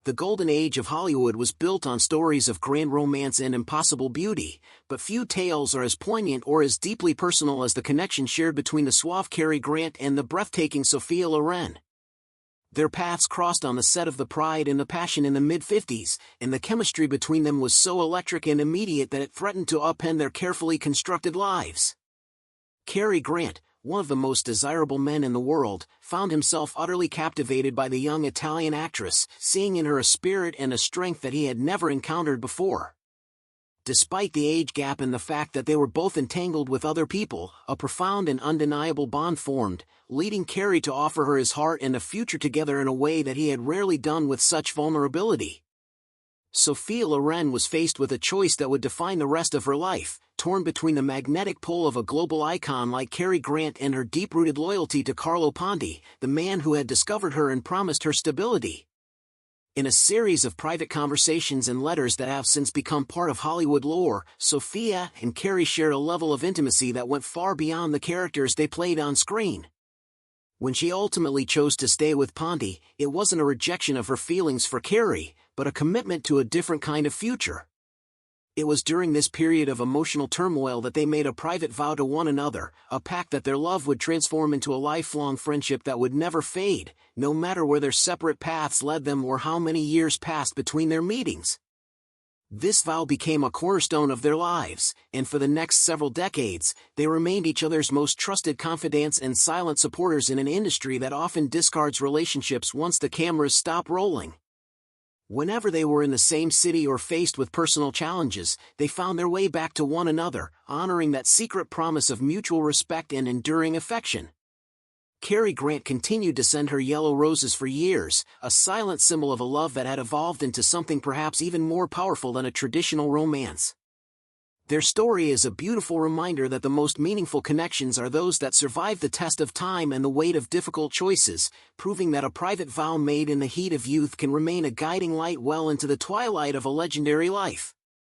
The golden age of Hollywood was built on stories of grand romance and impossible beauty, but few tales are as poignant or as deeply personal as the connection shared between the suave Cary Grant and the breathtaking Sophia Loren. Their paths crossed on the set of The Pride and the Passion in the mid-50s, and the chemistry between them was so electric and immediate that it threatened to upend their carefully constructed lives. Cary Grant, one of the most desirable men in the world, found himself utterly captivated by the young Italian actress, seeing in her a spirit and a strength that he had never encountered before. Despite the age gap and the fact that they were both entangled with other people, a profound and undeniable bond formed, leading Cary to offer her his heart and a future together in a way that he had rarely done with such vulnerability. Sophia Loren was faced with a choice that would define the rest of her life, torn between the magnetic pull of a global icon like Cary Grant and her deep-rooted loyalty to Carlo Ponti, the man who had discovered her and promised her stability. In a series of private conversations and letters that have since become part of Hollywood lore, Sophia and Cary shared a level of intimacy that went far beyond the characters they played on screen. When she ultimately chose to stay with Ponti, it wasn't a rejection of her feelings for Cary, but a commitment to a different kind of future. It was during this period of emotional turmoil that they made a private vow to one another, a pact that their love would transform into a lifelong friendship that would never fade, no matter where their separate paths led them or how many years passed between their meetings. This vow became a cornerstone of their lives, and for the next several decades, they remained each other's most trusted confidants and silent supporters in an industry that often discards relationships once the cameras stop rolling. Whenever they were in the same city or faced with personal challenges, they found their way back to one another, honoring that secret promise of mutual respect and enduring affection. Cary Grant continued to send her yellow roses for years, a silent symbol of a love that had evolved into something perhaps even more powerful than a traditional romance. Their story is a beautiful reminder that the most meaningful connections are those that survive the test of time and the weight of difficult choices, proving that a private vow made in the heat of youth can remain a guiding light well into the twilight of a legendary life.